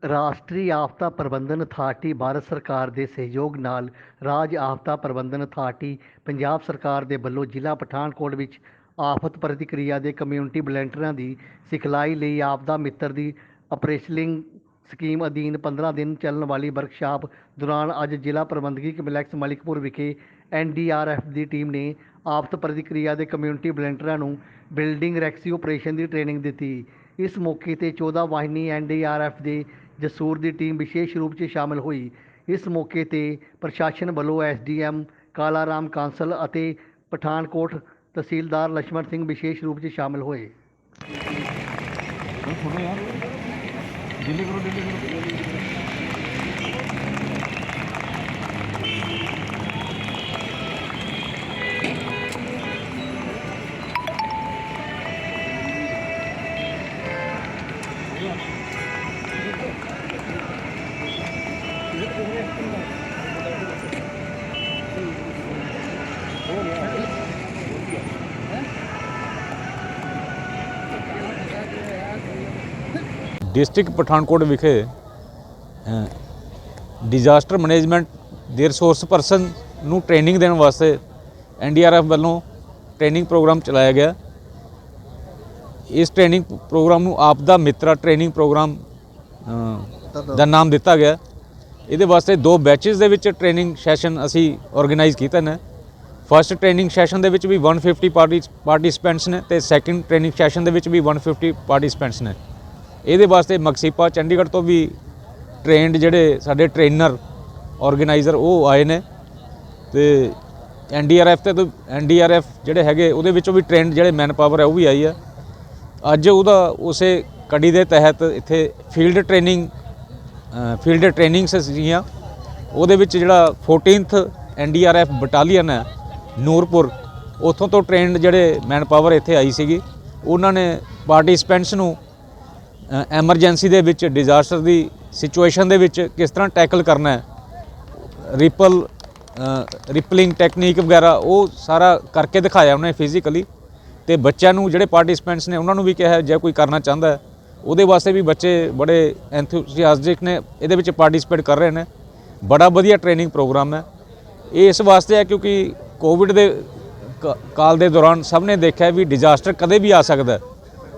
ਰਾਸ਼ਟਰੀ ਆਪਦਾ ਪ੍ਰਬੰਧਨ ਅਥਾਰਟੀ ਭਾਰਤ ਸਰਕਾਰ ਦੇ ਸਹਿਯੋਗ ਨਾਲ ਰਾਜ ਆਪਦਾ ਪ੍ਰਬੰਧਨ ਅਥਾਰਟੀ ਪੰਜਾਬ ਸਰਕਾਰ ਦੇ ਵੱਲੋਂ ਜ਼ਿਲ੍ਹਾ ਪਠਾਨਕੋਟ ਵਿੱਚ ਆਫਤ ਪ੍ਰਤੀਕਿਰਿਆ ਦੇ ਕਮਿਊਨਿਟੀ ਵਲੰਟੀਅਰਾਂ ਦੀ ਸਿਖਲਾਈ ਲਈ ਆਪਦਾ ਮਿੱਤਰ ਦੀ ਆਪਰੇਸ਼ਨਲਿੰਗ ਸਕੀਮ ਅਧੀਨ 15 ਦਿਨ ਚੱਲਣ ਵਾਲੀ ਵਰਕਸ਼ਾਪ ਦੌਰਾਨ ਅੱਜ ਜ਼ਿਲ੍ਹਾ ਪ੍ਰਬੰਧਕੀ ਕੰਪਲੈਕਸ ਮਲਿਕਪੁਰ ਵਿਖੇ NDRF ਦੀ ਟੀਮ ਨੇ ਆਫਤ ਪ੍ਰਤੀਕਿਰਿਆ ਦੇ ਕਮਿਊਨਿਟੀ ਵਲੰਟੀਅਰਾਂ ਨੂੰ ਬਿਲਡਿੰਗ ਰੈਸਕਿਊ ਆਪਰੇਸ਼ਨ ਦੀ ਟ੍ਰੇਨਿੰਗ ਦਿੱਤੀ। ਇਸ ਮੌਕੇ 'ਤੇ 14 ਵਾਹਿਨੀ NDRF ਦੇ ਜਸੂਰ ਦੀ ਟੀਮ ਵਿਸ਼ੇਸ਼ ਰੂਪ 'ਚ ਸ਼ਾਮਲ ਹੋਈ। ਇਸ ਮੌਕੇ 'ਤੇ ਪ੍ਰਸ਼ਾਸਨ ਵੱਲੋਂ SDM ਕਾਲਾ ਰਾਮ ਕਾਂਸਲ ਅਤੇ ਪਠਾਨਕੋਟ ਤਹਿਸੀਲਦਾਰ ਲਛਮਣ ਸਿੰਘ ਵਿਸ਼ੇਸ਼ ਰੂਪ 'ਚ ਸ਼ਾਮਲ ਹੋਏ। डिस्ट्रिक्ट पठानकोट विखे डिजास्टर मैनेजमेंट दे रिसोर्स परसन नूं ट्रेनिंग देने वास्ते NDRF वालों ट्रेनिंग प्रोग्राम चलाया गया। इस ट्रेनिंग प्रोग्राम नूं आपदा मित्रा ट्रेनिंग प्रोग्राम दा नाम दिता गया। इहदे वास्ते 2 बैचेस दे विच ट्रेनिंग सैशन असी ऑर्गेनाइज कीते ने। फर्स्ट ट्रेनिंग सैशन दे विच भी 150 पार्टिसिपेंट्स ने ते सैकेंड ट्रेनिंग सैशन दे विच भी 150 पार्टिसिपेंट्स ने। ਇਹਦੇ ਵਾਸਤੇ ਮਕਸੀਪਾ ਚੰਡੀਗੜ੍ਹ ਤੋਂ ਵੀ ਟ੍ਰੇਨਡ ਜਿਹੜੇ ਸਾਡੇ ਟ੍ਰੇਨਰ ਆਰਗੇਨਾਈਜ਼ਰ ਉਹ ਆਏ ਨੇ ਤੇ NDRF ਜਿਹੜੇ ਹੈਗੇ ਉਹਦੇ ਵਿੱਚੋਂ ਵੀ ਟ੍ਰੇਨਡ ਜਿਹੜੇ ਮੈਨ ਪਾਵਰ ਹੈ ਉਹ ਵੀ ਆਈ ਆ। ਅੱਜ ਉਹਦਾ ਉਸੇ ਕੜੀ ਦੇ ਤਹਿਤ ਇੱਥੇ ਫੀਲਡ ਟ੍ਰੇਨਿੰਗਸ ਸੀਗੀਆਂ। ਉਹਦੇ ਵਿੱਚ ਜਿਹੜਾ 14th NDRF ਬਟਾਲੀਅਨ ਹੈ ਨੂਰਪੁਰ ਉੱਥੋਂ ਤੋਂ ਟ੍ਰੇਨਡ ਜਿਹੜੇ ਮੈਨ ਪਾਵਰ ਇੱਥੇ ਆਈ ਸੀਗੀ। ਉਹਨਾਂ ਨੇ ਪਾਰਟਿਸਪੈਂਟਸ ਨੂੰ ਐਮਰਜੈਂਸੀ ਦੇ ਵਿੱਚ ਡਿਜ਼ਾਸਟਰ ਦੀ ਸਿਚੁਏਸ਼ਨ ਦੇ ਵਿੱਚ ਕਿਸ ਤਰ੍ਹਾਂ ਟੈਕਲ ਕਰਨਾ ਹੈ, ਰਿਪਲਿੰਗ ਟੈਕਨੀਕ ਵਗੈਰਾ ਉਹ ਸਾਰਾ ਕਰਕੇ ਦਿਖਾਇਆ ਉਹਨੇ ਫਿਜ਼ੀਕਲੀ। ਤੇ ਬੱਚਿਆਂ ਨੂੰ ਜਿਹੜੇ ਪਾਰਟਿਸਪੈਂਟਸ ਨੇ ਉਹਨਾਂ ਨੂੰ ਵੀ ਕਿਹਾ ਜੇ ਕੋਈ ਕਰਨਾ ਚਾਹੁੰਦਾ ਹੈ ਉਹਦੇ ਵਾਸਤੇ ਵੀ ਬੱਚੇ ਬੜੇ ਐਂਥੂਸੀਆਸਟਿਕ ਨੇ, ਇਹਦੇ ਵਿੱਚ ਪਾਰਟਿਸਪੇਟ ਕਰ ਰਹੇ ਨੇ। ਬੜਾ ਵਧੀਆ ਟ੍ਰੇਨਿੰਗ ਪ੍ਰੋਗਰਾਮ ਹੈ। ਇਹ ਇਸ ਵਾਸਤੇ ਹੈ ਕਿਉਂਕਿ ਕੋਵਿਡ ਦੇ ਕਾਲ ਦੇ ਦੌਰਾਨ ਸਭ ਨੇ ਦੇਖਿਆ ਵੀ ਡਿਜ਼ਾਸਟਰ ਕਦੇ ਵੀ ਆ ਸਕਦਾ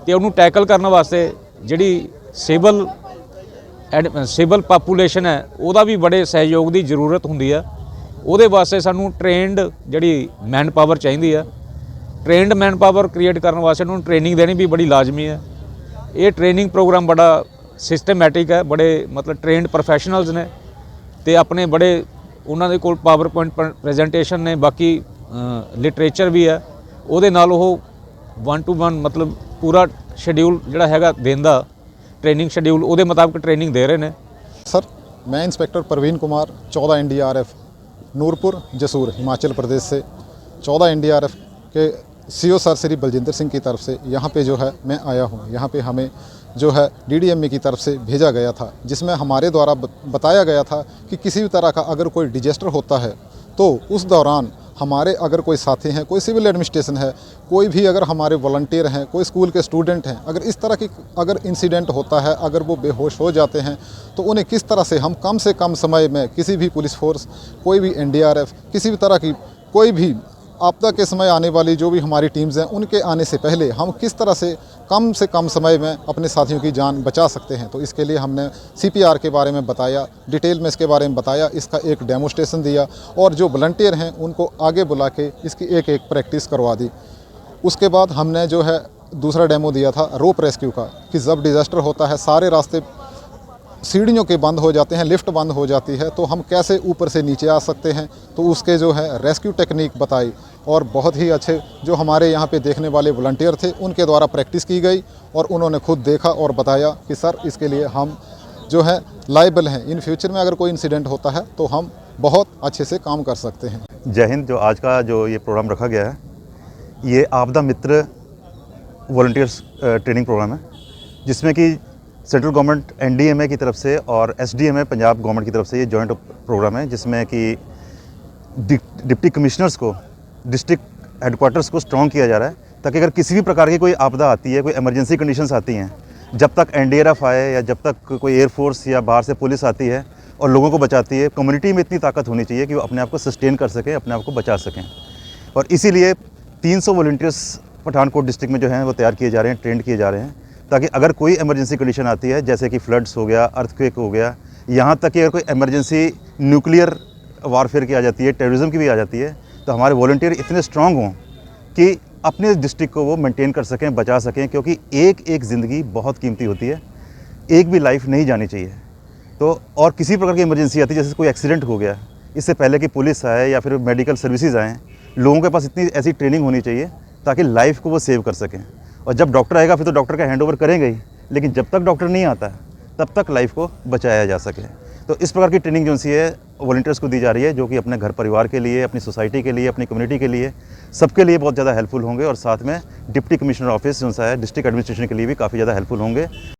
ਤੇ ਉਹਨੂੰ ਟੈਕਲ ਕਰਨ ਵਾਸਤੇ ਜਿਹੜੀ ਸਿਵਲ ਪਾਪੂਲੇਸ਼ਨ ਹੈ ਉਹਦਾ ਵੀ ਬੜੇ ਸਹਿਯੋਗ ਦੀ ਜ਼ਰੂਰਤ ਹੁੰਦੀ ਹੈ। ਉਹਦੇ ਵਾਸਤੇ ਸਾਨੂੰ ਟ੍ਰੇਨਡ ਜਿਹੜੀ ਮੈਨ ਪਾਵਰ ਚਾਹੀਦੀ ਆ। ਟ੍ਰੇਨਡ ਮੈਨ ਪਾਵਰ ਕ੍ਰੀਏਟ ਕਰਨ ਵਾਸਤੇ ਉਹਨੂੰ ਟ੍ਰੇਨਿੰਗ ਦੇਣੀ ਵੀ ਬੜੀ ਲਾਜ਼ਮੀ ਹੈ। ਇਹ ਟ੍ਰੇਨਿੰਗ ਪ੍ਰੋਗਰਾਮ ਬੜਾ ਸਿਸਟਮੈਟਿਕ ਹੈ। ਬੜੇ ਮਤਲਬ ਟ੍ਰੇਨਡ ਪ੍ਰੋਫੈਸ਼ਨਲਸ ਨੇ ਤੇ ਆਪਣੇ ਬੜੇ ਉਹਨਾਂ ਦੇ ਕੋਲ ਪਾਵਰ ਪੁਆਇੰਟ ਪ੍ਰੈਜੈਂਟੇਸ਼ਨ ਨੇ, ਬਾਕੀ ਲਿਟਰੇਚਰ ਵੀ ਹੈ। ਉਹਦੇ ਨਾਲ ਉਹ 1 to 1 ਮਤਲਬ पूरा शेड्यूल जोड़ा है देंदा ट्रेनिंग शेड्यूल उहदे मुताबिक ट्रेनिंग दे रहे हैं। सर मैं इंस्पेक्टर प्रवीण कुमार 14 NDRF नूरपुर जसूर हिमाचल प्रदेश से 14 NDRF के CO सर श्री बलजिंदर सिंह की तरफ से यहाँ पे जो है मैं आया हूँ। यहाँ पे हमें जो है DDMA की तरफ से भेजा गया था, जिसमें हमारे द्वारा बताया गया था कि किसी भी तरह का अगर कोई डिजास्टर होता है तो उस दौरान हमारे अगर कोई साथी हैं, कोई सिविल एडमिनिस्ट्रेशन है, कोई भी अगर हमारे वॉलंटियर हैं, कोई स्कूल के स्टूडेंट हैं, अगर इस तरह की अगर इंसिडेंट होता है, अगर वो बेहोश हो जाते हैं तो उन्हें किस तरह से हम कम से कम समय में किसी भी पुलिस फोर्स, कोई भी NDRF, किसी भी तरह की कोई भी आपदा के समय आने वाली जो भी हमारी टीम्स हैं उनके आने से पहले हम किस तरह से कम समय में अपने साथियों की जान बचा सकते हैं। तो इसके लिए हमने CPR के बारे में बताया, डिटेल में इसके बारे में बताया, इसका एक डेमोस्ट्रेशन दिया और जो वॉलंटियर हैं उनको आगे बुला के इसकी एक प्रैक्टिस करवा दी। उसके बाद हमने जो है दूसरा डेमो दिया था रोप रेस्क्यू का, कि जब डिज़ास्टर होता है सारे रास्ते सीढ़ियों के बंद हो जाते हैं, लिफ्ट बंद हो जाती है, तो हम कैसे ऊपर से नीचे आ सकते हैं। तो उसके जो है रेस्क्यू टेक्निक बताई और बहुत ही अच्छे जो हमारे यहाँ पे देखने वाले वॉलंटियर थे उनके द्वारा प्रैक्टिस की गई और उन्होंने खुद देखा और बताया कि सर इसके लिए हम जो है लायबल हैं, इन फ्यूचर में अगर कोई इंसिडेंट होता है तो हम बहुत अच्छे से काम कर सकते हैं। जय हिंद। जो आज का जो ये प्रोग्राम रखा गया है ये आपदा मित्र वॉलंटियर्स ट्रेनिंग प्रोग्राम है, जिसमें कि सेंट्रल गवर्नमेंट NDMA की तरफ से और SDMA पंजाब गवर्नमेंट की तरफ से ये जॉइंट प्रोग्राम है, जिसमें कि डिप्टी कमिश्नर्स को डिस्ट्रिक्ट हेडक्वार्टर्स को स्ट्रॉन्ग किया जा रहा है ताकि अगर किसी भी प्रकार की कोई आपदा आती है, कोई इमरजेंसी कंडीशंस आती हैं, जब तक एनडीआरएफ आए या जब तक कोई एयरफोर्स या बाहर से पुलिस आती है और लोगों को बचाती है, कम्युनिटी में इतनी ताकत होनी चाहिए कि वो अपने आप को सस्टेन कर सकें, अपने आप को बचा सकें। और इसीलिए 300 वॉलंटियर्स पठानकोट डिस्ट्रिक्ट में जो हैं वो तैयार किए जा रहे हैं, ट्रेंड किए जा रहे हैं, ताकि अगर कोई इमरजेंसी कंडीशन आती है, जैसे कि फ्लड्स हो गया, अर्थक्वेक हो गया, यहाँ तक कि अगर कोई इमरजेंसी न्यूक्लियर वारफेयर की आ जाती है, टेररिज्म की भी आ जाती है, तो हमारे वॉलंटियर इतने स्ट्रांग हों कि अपने डिस्ट्रिक्ट को वो मेंटेन कर सकें, बचा सकें, क्योंकि एक एक ज़िंदगी बहुत कीमती होती है, एक भी लाइफ नहीं जानी चाहिए। तो और किसी प्रकार की इमरजेंसी आती है, जैसे कोई एक्सीडेंट हो गया, इससे पहले कि पुलिस आए या फिर मेडिकल सर्विसेज आएँ, लोगों के पास इतनी ऐसी ट्रेनिंग होनी चाहिए ताकि लाइफ को वो सेव कर सकें। और जब डॉक्टर आएगा फिर तो डॉक्टर का हैंड ओवर करेंगे ही, लेकिन जब तक डॉक्टर नहीं आता तब तक लाइफ को बचाया जा सके। तो इस प्रकार की ट्रेनिंग जो सी है वॉलंटियर्स को दी जा रही है, जो कि अपने घर परिवार के लिए, अपनी सोसाइटी के लिए, अपनी कम्युनिटी के लिए, सबके लिए बहुत ज़्यादा हेल्पफुल होंगे। और साथ में डिप्टी कमिश्नर ऑफिस जो सा है डिस्ट्रिक्ट एडमिनिस्ट्रेशन के लिए भी काफ़ी ज़्यादा हेल्पफुल होंगे।